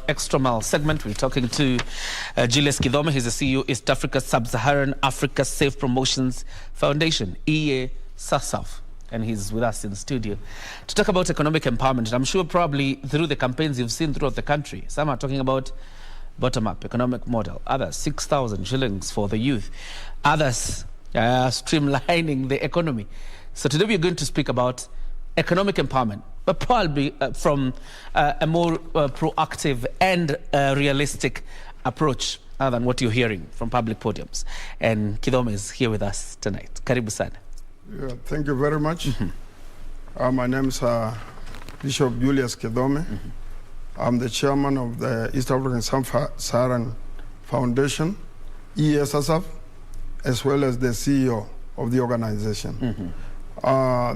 Extra Mile segment, we're talking to Julius Kithome. He's the CEO of East Africa Sub-Saharan Africa Safe Promotions Foundation, SASAF. And he's with us in the studio to talk about economic empowerment. And I'm sure probably through the campaigns you've seen throughout the country, some are talking about bottom-up economic model, others 6,000 shillings for the youth, others streamlining the economy. So today we're going to speak about economic empowerment, but probably from a more proactive and realistic approach other than what you're hearing from public podiums. And Kithome is here with us tonight. Karibu sana. Yeah, thank you very much. My name is Bishop Julius Kithome. I'm the chairman of the East African Sub-Saharan Foundation, ESSF, as well as the CEO of the organization.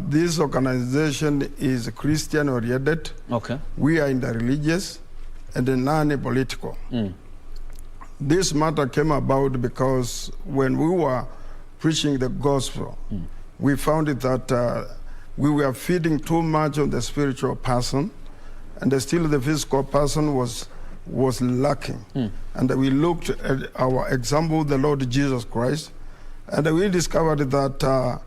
This organization is Christian-oriented. Okay. We are in the religious and the non-political. This matter came about because when we were preaching the gospel, we found it that we were feeding too much on the spiritual person, and still the physical person was lacking. And we looked at our example, the Lord Jesus Christ, and we discovered that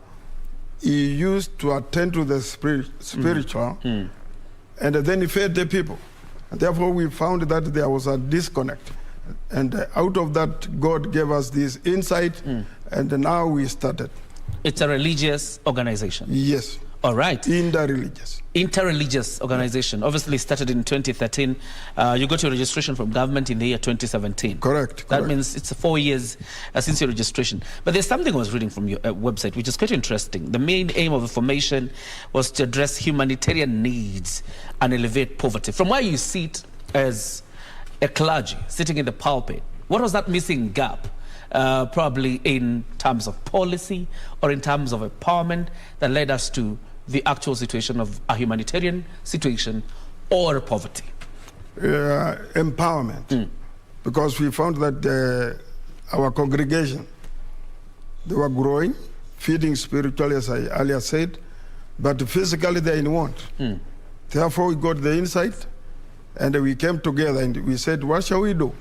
he used to attend to the spiritual, and then he fed the people. And therefore, we found that there was a disconnect. And out of that, God gave us this insight, and now we started. It's a religious organization? Yes. All right. Interreligious. Interreligious organization. Obviously started in 2013. You got your registration from government in the year 2017. Correct. That means it's 4 years since your registration. But there's something I was reading from your website, which is quite interesting. The main aim of the formation was to address humanitarian needs and elevate poverty. From where you sit as a clergy, sitting in the pulpit, what was that missing gap? Probably in terms of policy or in terms of empowerment that led us to the actual situation of a humanitarian situation or poverty? Empowerment. Because we found that our congregation, they were growing, feeding spiritually, as I earlier said, but physically they're in want. Therefore, we got the insight, and we came together and we said, what shall we do?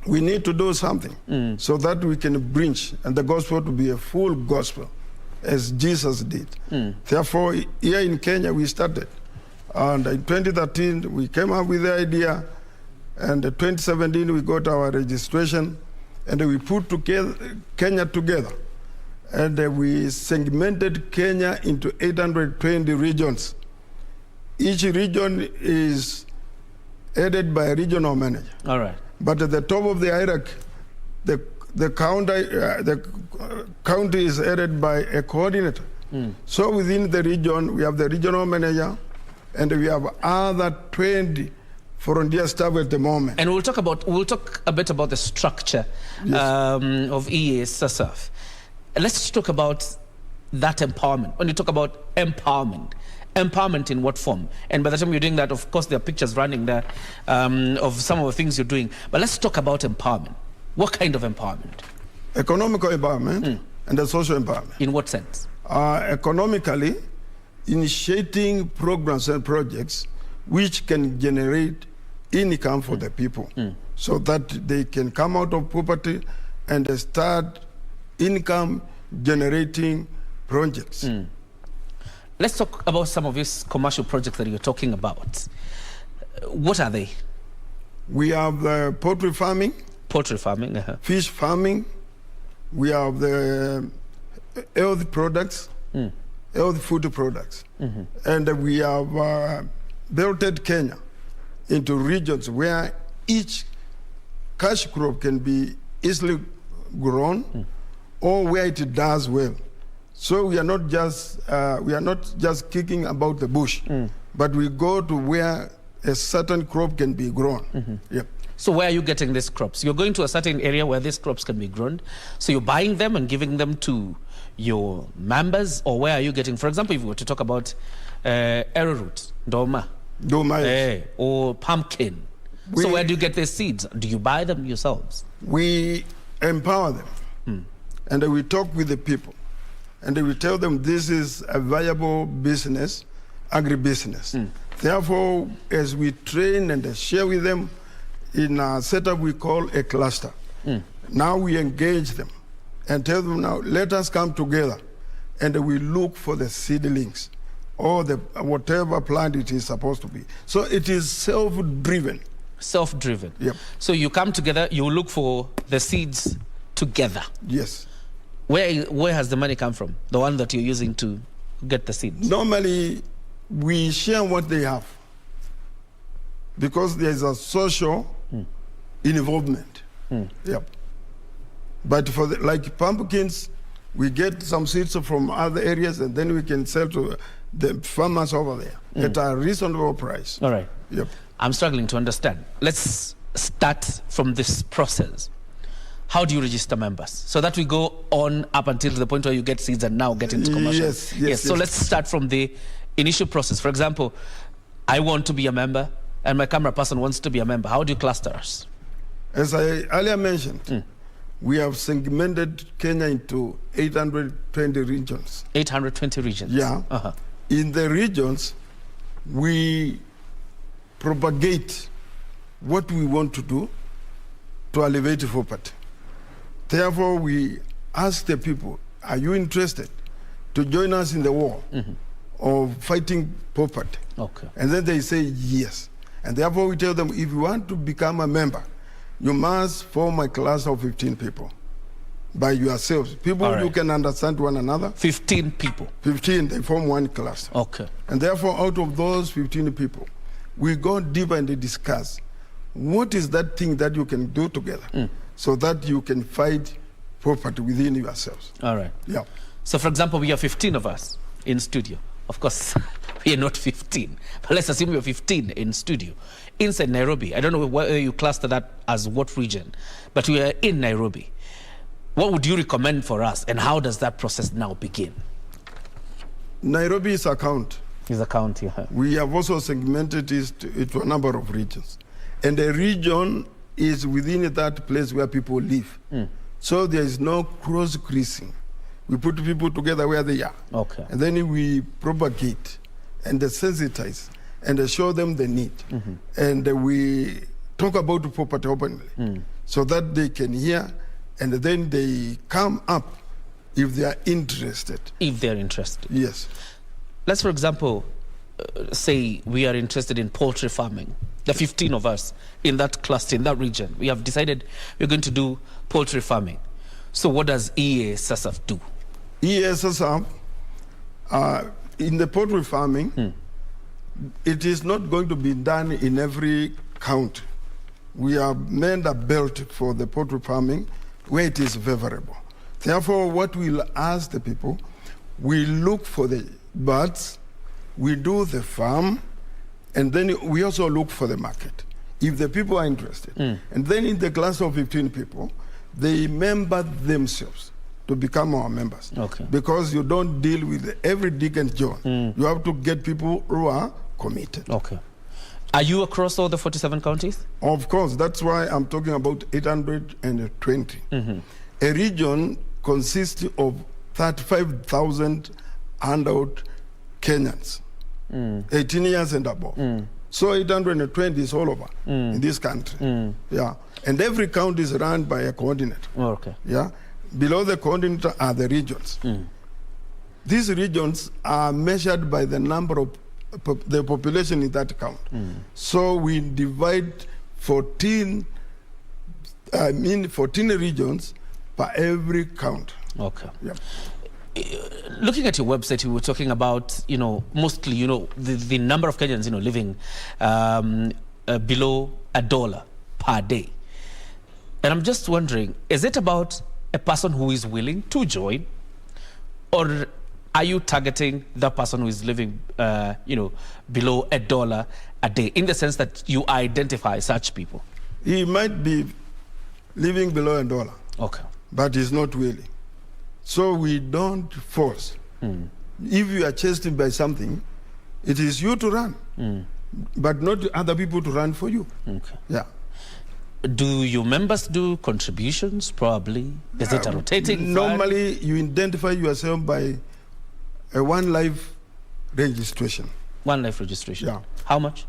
We need to do something so that we can bring and the gospel to be a full gospel, as Jesus did. Therefore, here in Kenya, we started. And in 2013, we came up with the idea. And in 2017, we got our registration. And we put Kenya together. And we segmented Kenya into 820 regions. Each region is headed by a regional manager. All right. But at the top of the hierarchy, the county is headed by a coordinator. So within the region, we have the regional manager, and we have other 20 frontier staff at the moment. And we'll talk a bit about the structure of ESSF. Let's talk about that empowerment. When you talk about empowerment in what form? And by the time you're doing that, of course, there are pictures running there of some of the things you're doing. But let's talk about empowerment. What kind of empowerment? Economical empowerment and the social empowerment. In what sense? Economically, initiating programs and projects which can generate income for the people so that they can come out of poverty and start income generating projects. Let's talk about some of these commercial projects that you're talking about. What are they? We have poultry farming. Poultry farming. Fish farming. We have the health products, health food products. And we have built Kenya into regions where each cash crop can be easily grown or where it does well. So we are not just kicking about the bush, but we go to where a certain crop can be grown. So where are you getting these crops? You're going to a certain area where these crops can be grown. So you're buying them and giving them to your members, or where are you getting? For example, if we were to talk about arrowroot, doma, or pumpkin. So where do you get these seeds? Do you buy them yourselves? We empower them, and we talk with the people. And we tell them this is a viable business, agribusiness. Therefore, as we train and share with them in a setup we call a cluster, now we engage them and tell them, now let us come together and we look for the seedlings or the whatever plant it is supposed to be. So it is self-driven. Self-driven. Yep. So you come together, you look for the seeds together. Yes. Where has the money come from? The one that you're using to get the seeds? Normally, we share what they have because there's a social involvement. Yep. But for like pumpkins, we get some seeds from other areas and then we can sell to the farmers over there at a reasonable price. All right. Yep. I'm struggling to understand. Let's start from this process. How do you register members? So that we go on up until the point where you get seeds and now get into commercial. Yes. So let's start from the initial process. For example, I want to be a member and my camera person wants to be a member. How do you cluster us? As I earlier mentioned, we have segmented Kenya into 820 regions. 820 regions? Yeah. In the regions, we propagate what we want to do to elevate poverty. Therefore, we ask the people, are you interested to join us in the war of fighting poverty? Okay. And then they say yes. And therefore, we tell them, if you want to become a member, you must form a class of 15 people by yourselves. People you can understand one another. 15 people. 15, they form one class. Okay. And therefore, out of those 15 people, we go deeper and discuss what is that thing that you can do together so that you can fight poverty within yourselves. All right. Yeah. So, for example, we are 15 of us in studio. Of course, we are not 15, but let's assume we are 15 in studio. Inside Nairobi, I don't know whether you cluster that as what region, but we are in Nairobi. What would you recommend for us, and how does that process now begin? Nairobi is a county. Is a county. We have also segmented it into a number of regions. And a region is within that place where people live. So there is no cross-creasing. We put people together where they are. Okay. And then we propagate and sensitize and show them the need. And we talk about poverty openly so that they can hear and then they come up if they are interested. If they're interested. Yes. Let's, for example, say we are interested in poultry farming. The 15 of us in that cluster, in that region, we have decided we're going to do poultry farming. So what does EA-SASAF do? EA-SASAF, in the poultry farming, it is not going to be done in every county. We have made a belt for the poultry farming where it is favorable. Therefore, what we'll ask the people, we look for the birds, we do the farm, and then we also look for the market, if the people are interested. And then in the class of 15 people, they member themselves to become our members. Okay. Because you don't deal with every Dick and John. You have to get people who are committed. Okay. Are you across all the 47 counties? Of course, that's why I'm talking about 820. A region consists of 35,000 adult Kenyans, 18 years and above. So 820 is all over in this country. Yeah. And every county is run by a coordinator. Okay. Yeah. Below the coordinator are the regions. These regions are measured by the number of the population in that count. So we divide 14 regions per every count. Okay. Yeah. Looking at your website, you were talking about, mostly, the number of Kenyans, living below $1 per day. And I'm just wondering, is it about a person who is willing to join, or are you targeting the person who is living, below $1 a day, in the sense that you identify such people? He might be living below $1. Okay. But he's not willing. So we don't force. If you are chased by something, it is you to run, but not other people to run for you. Okay. Yeah. Do your members do contributions, probably? Is it a rotating Normally, you identify yourself by a one life registration. One life registration. Yeah. How much?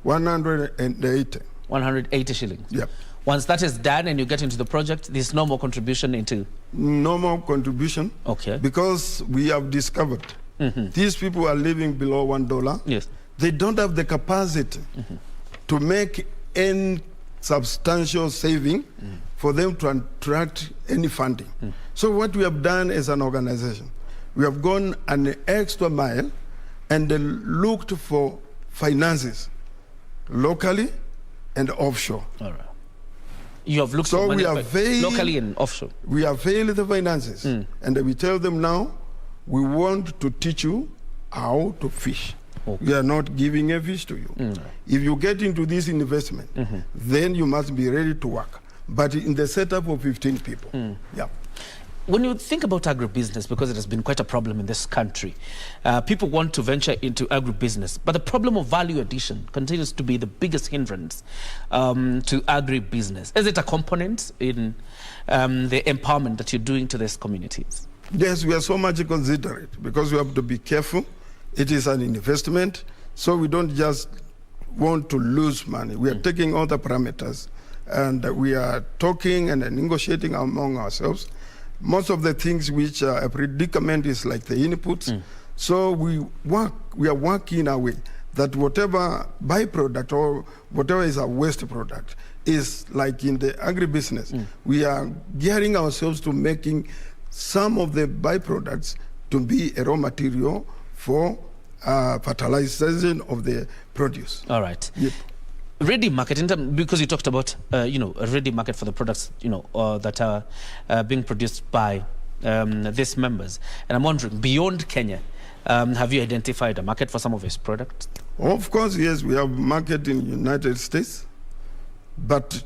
180. 180 shillings. Yep. Once that is done and you get into the project, there's no more contribution into... No more contribution. Okay. Because we have discovered these people are living below $1. Yes. They don't have the capacity to make any substantial saving for them to attract any funding. So what we have done as an organization, we have gone an extra mile and looked for finances locally and offshore. All right. You have looked So for money we are locally and offshore. We have failed the finances, and we tell them now, we want to teach you how to fish. Okay. We are not giving a fish to you. If you get into this investment, then you must be ready to work. But in the setup of 15 people. Yeah. When you think about agribusiness, because it has been quite a problem in this country, people want to venture into agribusiness, but the problem of value addition continues to be the biggest hindrance to agribusiness. Is it a component in the empowerment that you're doing to these communities? Yes, we are so much considerate because we have to be careful. It is an investment, so we don't just want to lose money. We are taking all the parameters, and we are talking and negotiating among ourselves. Most of the things which are a predicament is like the inputs. So we are working in a way that whatever byproduct or whatever is a waste product is like in the agribusiness. We are gearing ourselves to making some of the byproducts to be a raw material for fertilization of the produce. All right. Yep. Ready market, because you talked about a ready market for the products that are being produced by these members, and I'm wondering, beyond Kenya, have you identified a market for some of these products? Of course, yes, we have market in the United States, but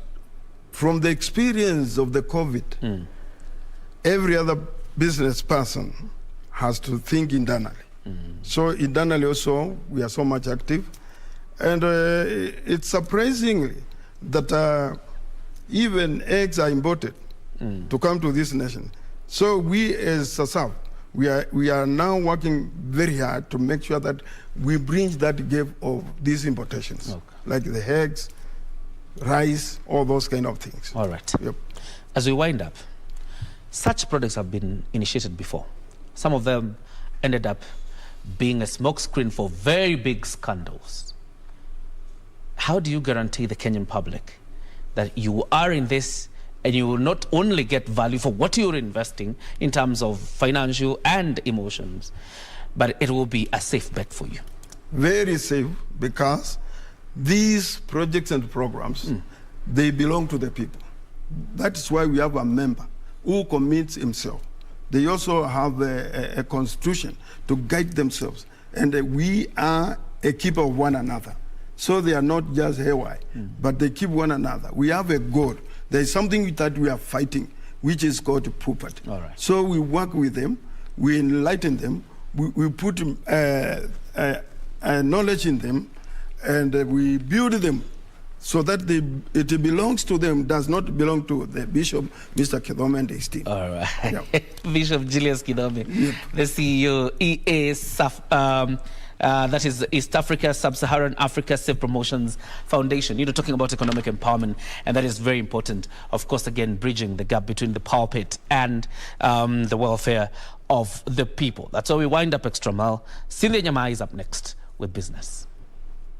from the experience of the COVID, every other business person has to think internally. So internally also, we are so much active. And it's surprisingly that even eggs are imported to come to this nation. So we as SASAF, we are now working very hard to make sure that we bridge that gap of these importations, like the eggs, rice, all those kind of things. All right. Yep. As we wind up, such products have been initiated before. Some of them ended up being a smokescreen for very big scandals. How do you guarantee the Kenyan public that you are in this and you will not only get value for what you're investing in terms of financial and emotions, but it will be a safe bet for you? Very safe, because these projects and programs, they belong to the people. That's why we have a member who commits himself. They also have a constitution to guide themselves. And we are a keeper of one another. So they are not just haywire, but they keep one another. We have a goal. There is something that we are fighting, which is called poverty. All right. So we work with them, we enlighten them, we put knowledge in them, and we build them so that it belongs to them, does not belong to the Bishop, Mr. Kithome and his team. All right. Yeah. Bishop Julius Kithome, the CEO, that is East Africa, Sub-Saharan Africa Safe Promotions Foundation. You're talking about economic empowerment, and that is very important. Of course, again, bridging the gap between the pulpit and the welfare of the people. That's how we wind up Extra Mile. Cindy Nyama is up next with business.